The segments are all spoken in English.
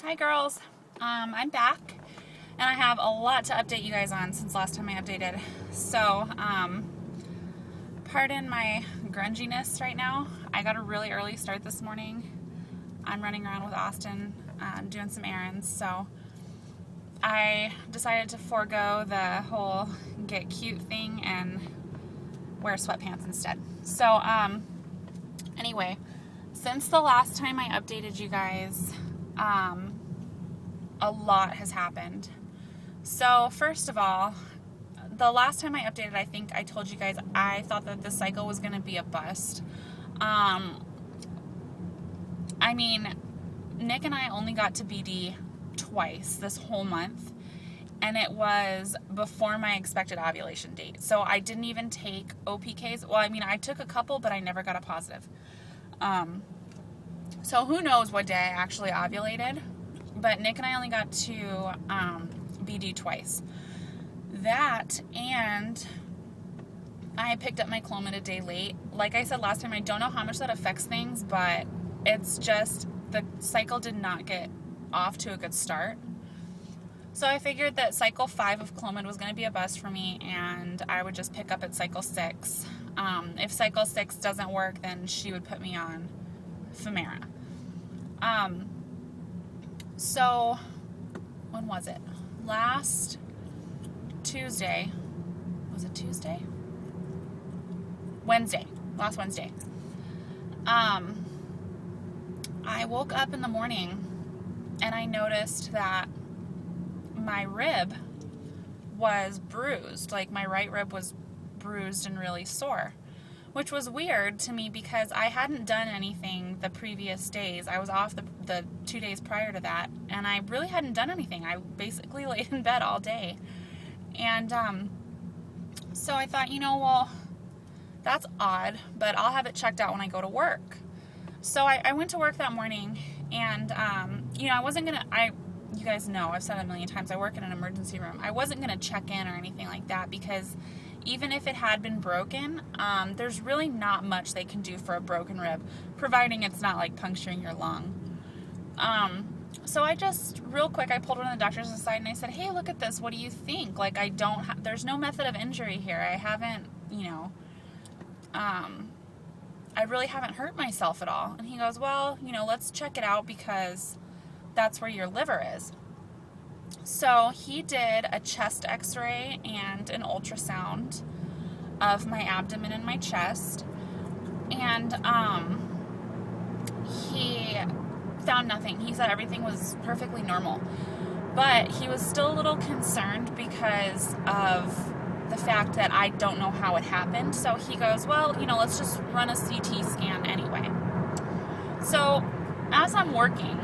Hi girls, I'm back and I have a lot to update you guys on since last time I updated. So, pardon my grunginess right now. I got a really early start this morning. I'm running around with Austin, doing some errands, so I decided to forego the whole get cute thing and wear sweatpants instead. So, anyway, since the last time I updated you guys, a lot has happened. So first of all, the last time I updated, I think I told you guys I thought that the cycle was going to be a bust. I mean, Nick and I only got to BD twice this whole month, and it was before my expected ovulation date. So I didn't even take OPKs. Well, I mean, I took a couple, but I never got a positive. So who knows what day I actually ovulated, but Nick and I only got to BD twice. That, and I picked up my Clomid a day late. Like I said last time, I don't know how much that affects things, but it's just the cycle did not get off to a good start. So I figured that cycle 5 of Clomid was going to be a bust for me, and I would just pick up at cycle 6. If cycle 6 doesn't work, then she would put me on Femara. So when was it? Last Tuesday. Was it Tuesday? Wednesday. Last Wednesday. I woke up in the morning and I noticed that my rib was bruised. Like my right rib was bruised and really sore, which was weird to me because I hadn't done anything the previous days. I was off the 2 days prior to that, and I really hadn't done anything. I basically laid in bed all day. And so I thought, well, that's odd, but I'll have it checked out when I go to work. So I went to work that morning, and, I wasn't going to, you guys know, I've said it a million times, I work in an emergency room. I wasn't going to check in or anything like that because even if it had been broken, there's really not much they can do for a broken rib, providing it's not like puncturing your lung. So I just, real quick, I pulled one of the doctors aside and I said, hey, look at this. What do you think? Like, there's no method of injury here. I haven't, I really haven't hurt myself at all. And he goes, well, let's check it out because that's where your liver is. So he did a chest x-ray and an ultrasound of my abdomen and my chest. And he found nothing. He said everything was perfectly normal. But he was still a little concerned because of the fact that I don't know how it happened. So he goes, well, let's just run a CT scan anyway. So as I'm working,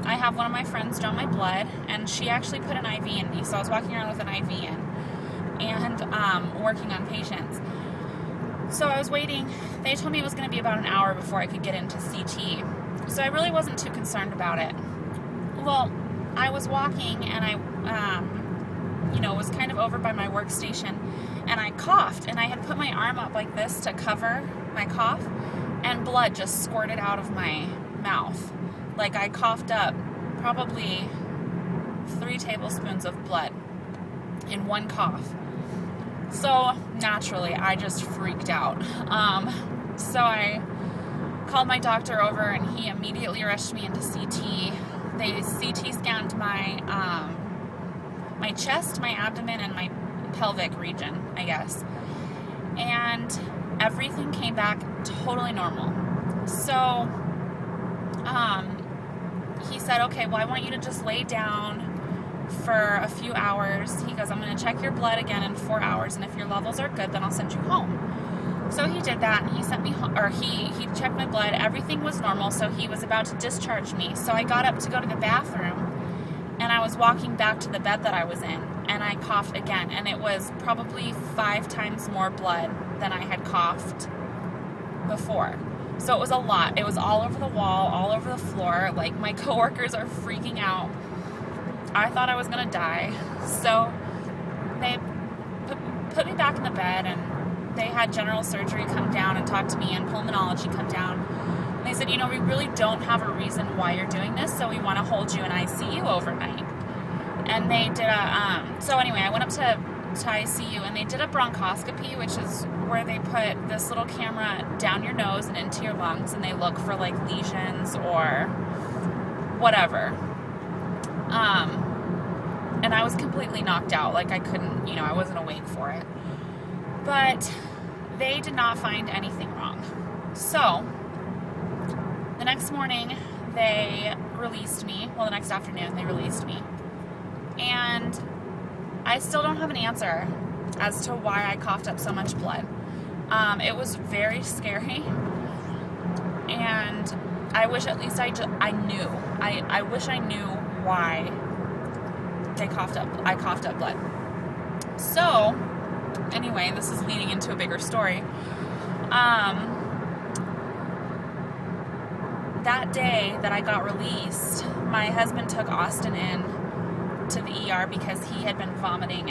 I have one of my friends draw my blood, and she actually put an IV in me. So I was walking around with an IV in and working on patients. So I was waiting. They told me it was going to be about an hour before I could get into CT. So I really wasn't too concerned about it. Well, I was walking, and I was kind of over by my workstation, and I coughed, and I had put my arm up like this to cover my cough, and blood just squirted out of my mouth. Like I coughed up probably 3 tablespoons of blood in one cough. So naturally, I just freaked out. So I called my doctor over, and he immediately rushed me into CT. They CT scanned my my chest, my abdomen, and my pelvic region, I guess. And everything came back totally normal. So he said, okay, well, I want you to just lay down for a few hours. He goes, I'm going to check your blood again in 4 hours, and if your levels are good, then I'll send you home. So he did that, and he sent me home, or he checked my blood. Everything was normal, so he was about to discharge me. So I got up to go to the bathroom, and I was walking back to the bed that I was in, and I coughed again, and it was probably 5 times more blood than I had coughed before. So it was a lot. It was all over the wall, all over the floor. Like, my coworkers are freaking out. I thought I was going to die. So they put me back in the bed, and they had general surgery come down and talk to me, and pulmonology come down. they said, we really don't have a reason why you're doing this, so we want to hold you in ICU overnight. And they did so anyway, I went up to ICU, and they did a bronchoscopy, which is where they put this little camera down your nose and into your lungs, and they look for like lesions or whatever. And I was completely knocked out. Like I couldn't, I wasn't awake for it. But they did not find anything wrong. So the next morning they released me. Well, the next afternoon they released me. And I still don't have an answer as to why I coughed up so much blood. It was very scary. And I wish at least I knew. I wish I knew why I coughed up blood. So, anyway, this is leading into a bigger story. That day that I got released, my husband took Austin in to the ER because he had been vomiting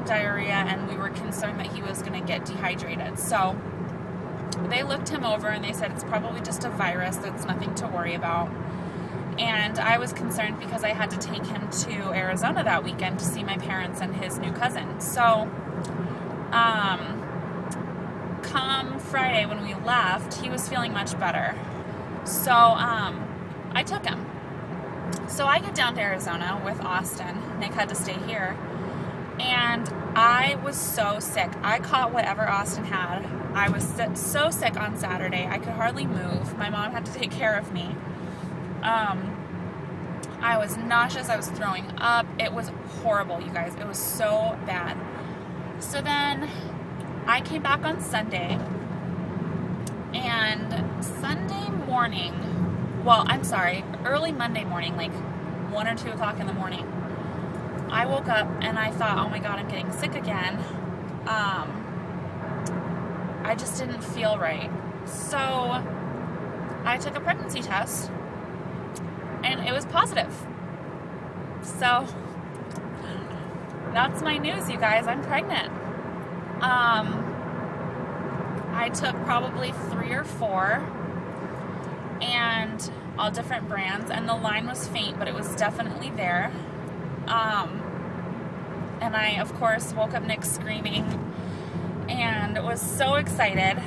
diarrhea, and we were concerned that he was going to get dehydrated. So they looked him over and they said it's probably just a virus, that's nothing to worry about. And I was concerned because I had to take him to Arizona that weekend to see my parents and his new cousin. So come Friday when we left, he was feeling much better. So I took him. So I get down to Arizona with Austin. Nick had to stay here. And I was so sick. I caught whatever Austin had. I was so sick on Saturday. I could hardly move. My mom had to take care of me. I was nauseous. I was throwing up. It was horrible, you guys. It was so bad. So then I came back on Sunday. And Sunday morning, early Monday morning, like 1 or 2 o'clock in the morning, I woke up and I thought, oh my God, I'm getting sick again. I just didn't feel right. So I took a pregnancy test and it was positive. So that's my news, you guys. I'm pregnant. I took probably 3 or 4 and all different brands, and the line was faint, but it was definitely there. And I, of course, woke up Nick screaming and was so excited.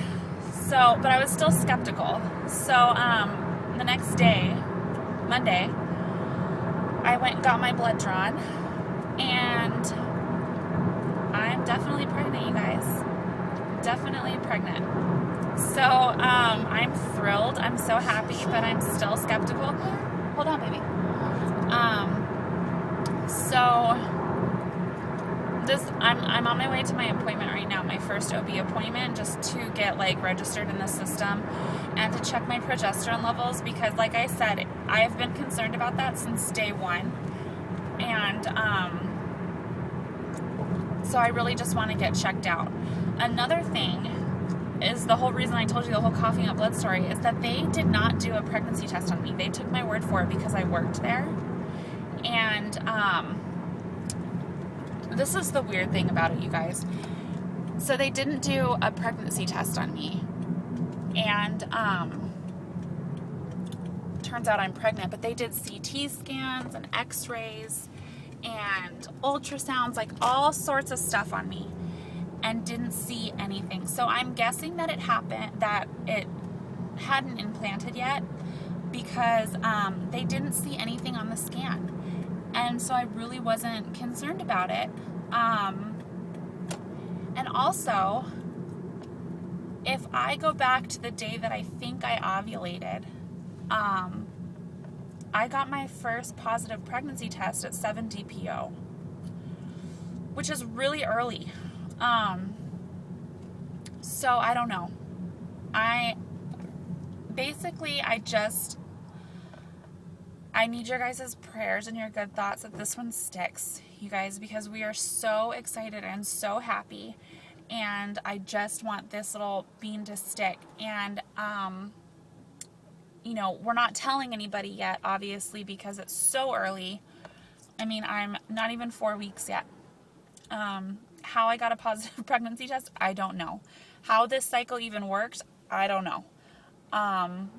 But I was still skeptical. So, the next day, Monday, I went and got my blood drawn, and I'm definitely pregnant, you guys. Definitely pregnant. So, I'm thrilled. I'm so happy, but I'm still skeptical. Hold on, baby. I'm on my way to my appointment right now, my first OB appointment, just to get registered in the system and to check my progesterone levels, because like I said, I have been concerned about that since day one. And so I really just want to get checked out. Another thing is, the whole reason I told you the whole coughing up blood story is that they did not do a pregnancy test on me. They took my word for it because I worked there. And this is the weird thing about it, you guys. So they didn't do a pregnancy test on me. And turns out I'm pregnant, but they did CT scans and x-rays and ultrasounds, all sorts of stuff on me, and didn't see anything. So I'm guessing that it hadn't implanted yet, because they didn't see anything on the scan. And so I really wasn't concerned about it. And also, if I go back to the day that I think I ovulated, I got my first positive pregnancy test at 7 DPO, which is really early. So I don't know. I need your guys' prayers and your good thoughts that this one sticks, you guys, because we are so excited and so happy, and I just want this little bean to stick. And we're not telling anybody yet, obviously, because it's so early. I mean, I'm not even 4 weeks yet. How I got a positive pregnancy test, I don't know. How this cycle even works, I don't know. But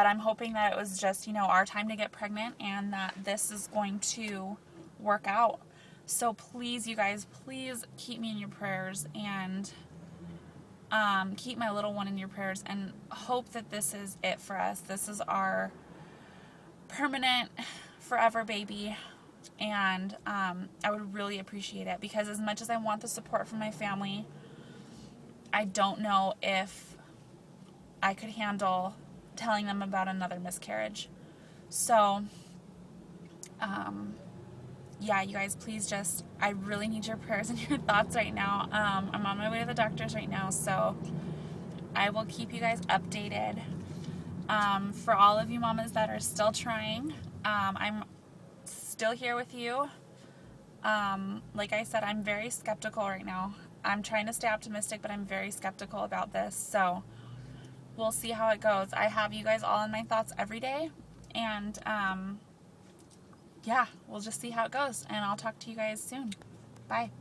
I'm hoping that it was just, our time to get pregnant and that this is going to work out. So please, you guys, please keep me in your prayers and keep my little one in your prayers and hope that this is it for us. This is our permanent, forever baby. And I would really appreciate it because as much as I want the support from my family, I don't know if I could handle telling them about another miscarriage. So, yeah, you guys, please I really need your prayers and your thoughts right now. I'm on my way to the doctor's right now, so I will keep you guys updated. For all of you mamas that are still trying, I'm still here with you. Like I said, I'm very skeptical right now. I'm trying to stay optimistic, but I'm very skeptical about this, so we'll see how it goes. I have you guys all in my thoughts every day, and yeah, we'll just see how it goes, and I'll talk to you guys soon. Bye.